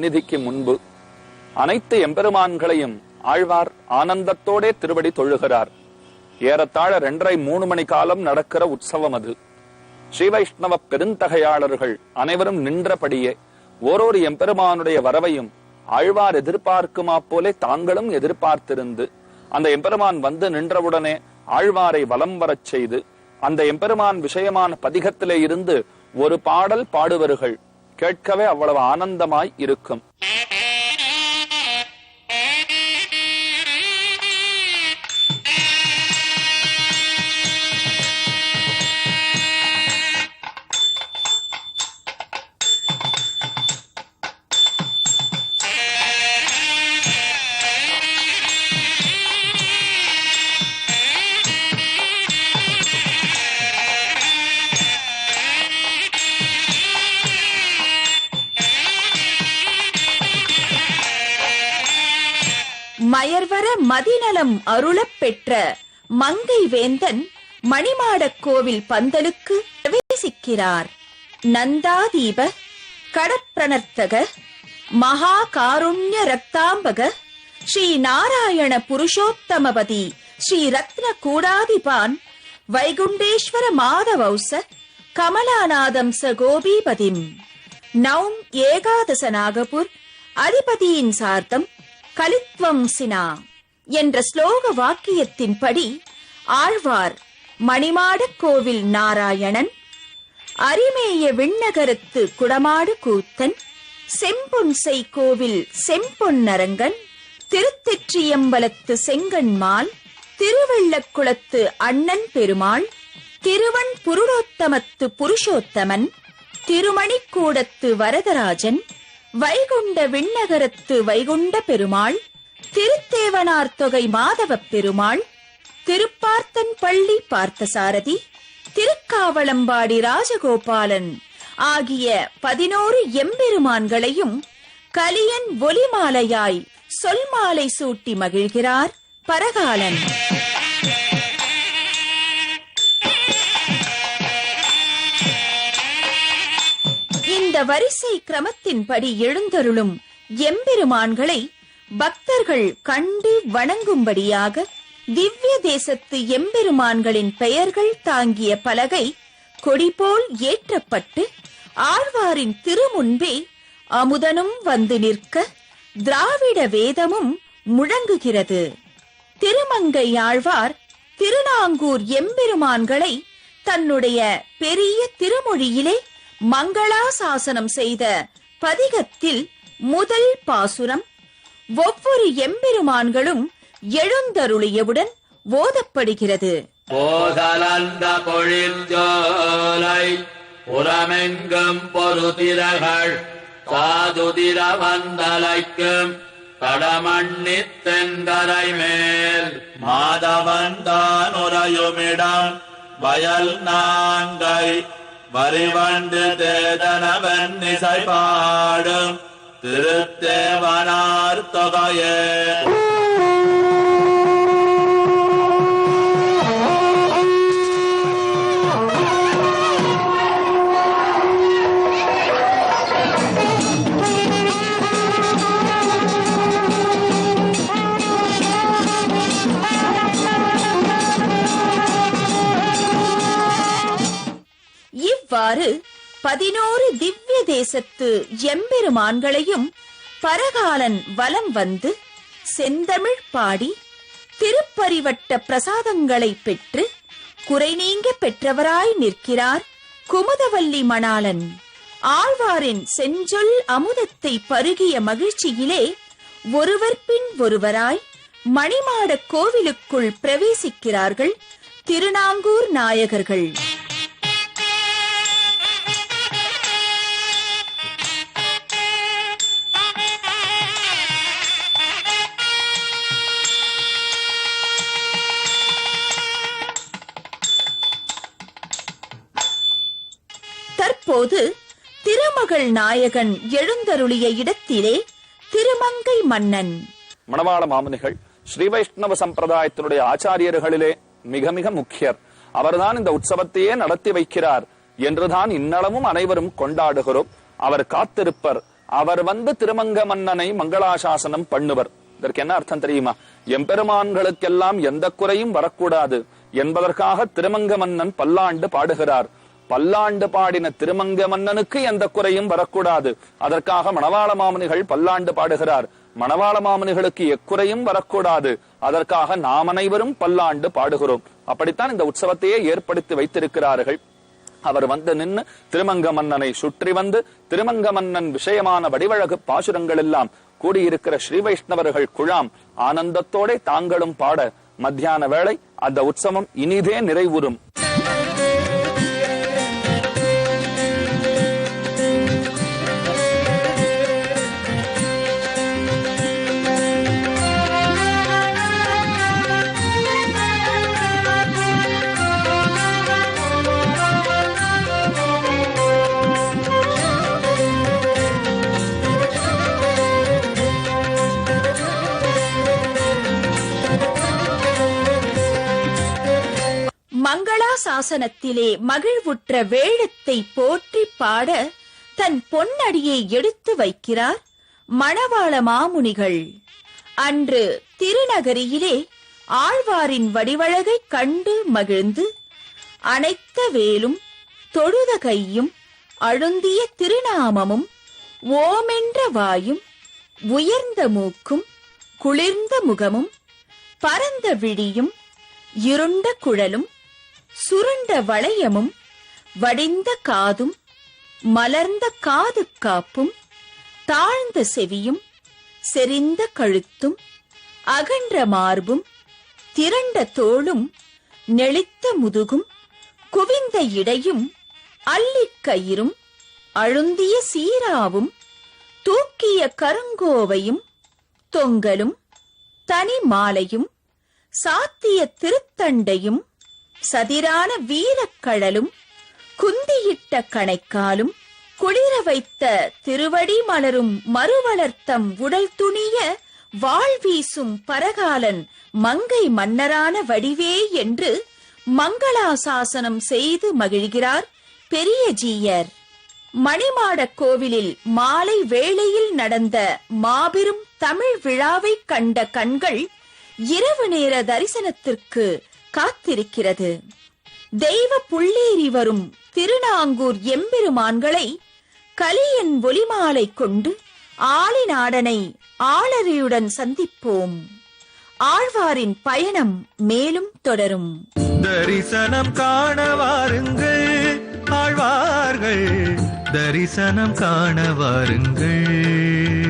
நிதிக்கு முன்பு அனைத்து எம்பெருமான்களையும் ஆழ்வார் ஆனந்தத்தோடே திருவடி தொழுகிறார். ஏறத்தாழ 2:30-3 மணி காலம் நடக்கிற உற்சவம் அது. ஸ்ரீ வைஷ்ணவ பெருந்தகையாளர்கள் அனைவரும் நின்றபடியே ஓரொரு எம்பெருமானுடைய வரவையும் ஆழ்வார் எதிர்பார்க்குமா போலே தாங்களும் எதிர்பார்த்திருந்து அந்த எம்பெருமான் வந்து நின்றவுடனே ஆழ்வாரை வலம் வரச் செய்து அந்த எம்பெருமான் விஷயமான பதிகத்திலே இருந்து ஒரு பாடல் பாடுவர்கள். கேட்கவே அவ்வளவு ஆனந்தமாய் இருக்கும். மயர்வர மதிநலம் அருளப் பெற்ற மங்கை வேந்தன் மணிமாடக் கோவில் பந்தலுக்கு பிரவேசிக்கிறார். நந்தாதீப கடப்பிரணர்த்தக மகா காருண்ய ரக்தாம்பக ஸ்ரீ நாராயண புருஷோத்தமபதி ஸ்ரீ ரத்ன கூடாதிபான் வைகுண்டேஸ்வர மாதவௌச கமலாநாதம் ச கோபீபதிம் நௌம் ஏகாதச நாகபுர் அதிபதியின் சார்த்தம் கலித்வம் சினா என்ற ஸ்லோக வாக்கியத்தின்படி ஆழ்வார் மணிமாடக் கோவில் நாராயணன், அரிமேய விண்ணகரத்து குடமாடு கூத்தன், செம்பொன்சை கோவில் செம்பொன்னரங்கன், திருத்தெற்றியம்பலத்து செங்கண்மால், திருவெள்ளக்குளத்து அண்ணன் பெருமாள், திருவன் புருடோத்தமத்து புருஷோத்தமன், திருமணிக்கூடத்து வரதராஜன், வைகுண்ட விண்ணகரத்து வைகுண்ட பெருமாள், திருத்தேவனார் தொகை மாதவப் பெருமாள், திருப்பார்த்தன் பள்ளி பார்த்தசாரதி, திருக்காவளம்பாடி ராஜகோபாலன் ஆகிய 11 எம்பெருமான்களையும் கலியன் ஒலிமாலையாய் சொல்மாலை சூட்டி மகிழ்கிறார் பரகாலன். இந்த வரிசை கிரமத்தின்படி எழுந்தருளும் எம்பெருமான்களை பக்தர்கள் கண்டு வணங்கும்படியாக திவ்ய தேசத்து எம்பெருமான்களின் பெயர்கள் தாங்கிய பலகை கொடிபோல் ஏற்றப்பட்டு ஆழ்வாரின் திருமுன்பே அமுதனும் வந்து நிற்க திராவிட வேதமும் முழங்குகிறது. திருமங்கை ஆழ்வார் திருநாங்கூர் எம்பெருமான்களை தன்னுடைய பெரிய திருமொழியிலே மங்களாசாசனம் செய்த பதிகத்தில் முதல் பாசுரம் ஒவ்வொரு எம்பெருமான்களும் எழுந்தருளியவுடன் ஓதப்படுகிறது. போதலந்த பொழில்ஜோலை புறமெங்கும் பொருதிரகள் சாதுதிர வந்தலைக்கும் கடமண்ணித் தென்கரை மேல் மாதவன்தான் உறையுமிடம் வயல் நாங்கை வரிவண்டு தேதனவன் இசை பாடும் திருத்தேவனார் தொகையே. இவ்வாறு 11 திவ்ய தேசத்து எம்பெருமான்களையும் பரகாலன் வலம் வந்து செந்தமிழ் பாடி திருப்பரிவட்ட பிரசாதங்களை பெற்று குறை நீங்க பெற்றவராய் நிற்கிறார் குமுதவல்லி மணாளன். ஆழ்வாரின் செஞ்சொல் அமுதத்தை பருகிய மகிழ்ச்சியிலே ஒருவர் பின் ஒருவராய் மணிமாடக் கோவிலுக்குள் பிரவேசிக்கிறார்கள் திருநாங்கூர் நாயகர்கள். தற்போது திருமகள் நாயகன் எழுந்தருளிய இடத்திலே திருமங்கை மன்னன் மணவாள மாமுனிகள் ஸ்ரீ வைஷ்ணவ சம்பிரதாயத்தினுடைய ஆச்சாரியர்களிலே மிக மிக முக்கியர். அவர்தான் இந்த உற்சவத்தையே நடத்தி வைக்கிறார் என்றுதான் இன்னளவும் அனைவரும் கொண்டாடுகிறோம். அவர் காத்திருப்பர். அவர் வந்து திருமங்க மன்னனை மங்களாசாசனம் பண்ணுவர். இதற்கு என்ன அர்த்தம் தெரியுமா? எம்பெருமான்களுக்கெல்லாம் எந்த குறையும் வரக்கூடாது என்பதற்காக திருமங்க மன்னன் பல்லாண்டு பாடுகிறார். பல்லாண்டு பாடின திருமங்க மன்னனுக்கு எந்த குறையும் வரக்கூடாது, அதற்காக மணவாள மாமுனிகள் பல்லாண்டு பாடுகிறார். மணவாள மாமுனிகளுக்கு எக்குறையும் வரக்கூடாது, அதற்காக நாம் அனைவரும் பல்லாண்டு பாடுகிறோம். அப்படித்தான் இந்த உற்சவத்தையே ஏற்படுத்தி வைத்திருக்கிறார்கள். அவர் வந்து நின்று திருமங்க மன்னனை சுற்றி வந்து திருமங்க மன்னன் விஷயமான வடிவழகு பாசுரங்கள் எல்லாம் கூடியிருக்கிற ஸ்ரீ வைஷ்ணவர்கள் குழாம் ஆனந்தத்தோட தாங்களும் பாட மத்தியான வேளை அந்த உற்சவம் இனிதே நிறைவுறும். மங்களாசாசனத்திலே மகிழ்வுற்ற வேழத்தை போற்றி பாட தன் பொன்னடியை எடுத்து வைக்கிறார் மணவாள மாமுனிகள். அன்று திருநகரியிலே ஆழ்வாரின் வடிவழகை கண்டு மகிழ்ந்து அனைத்த வேலும் தொழுத கையும் அழுந்திய திருநாமமும் ஓமென்ற வாயும் உயர்ந்த மூக்கும் குளிர்ந்த முகமும் பரந்த விழியும் இருண்ட குழலும் சுருண்ட வளையமும் வடிந்த காதும் மலர்ந்த காது காப்பும் தாழ்ந்த செவியும் செறிந்த கழுத்தும் அகன்ற மார்பும் திரண்ட தோளும் நெளித்த முதுகும் குவிந்த இடையும் அள்ளிக் கயிறும் அழுந்திய சீராவும் தூக்கிய கருங்கோவையும் தொங்கலும் தனி மாலையும் சாத்திய திருத்தண்டையும் சதிரான வீரக்கழலும் குந்தியிட்ட கணைக்காலும் குளிர வைத்த திருவடி மலரும் மறுவளர்த்தம் உடல் துணிய வாழ்வீசும் பரகாலன் மங்கை மன்னரான வடிவே என்று மங்களாசாசனம் செய்து மகிழ்கிறார் பெரிய ஜீயர். மணிமாடக் கோவிலில் மாலை வேளையில் நடந்த மாபெரும் தமிழ் விழாவை கண்ட கண்கள் இரவு நேர தரிசனத்திற்கு காத்திருக்கிறது. தெய்வ புள்ளேறி வரும் திருநாங்கூர் எம்பெருமான்களை கலியன் ஒலிமாலை கொண்டு ஆளிநாடனை ஆளறியுடன் சந்திப்போம். ஆழ்வாரின் பயணம் மேலும் தொடரும். தரிசனம் காண வாருங்கள் ஆழ்வார்கள், தரிசனம் காண வாருங்கள்.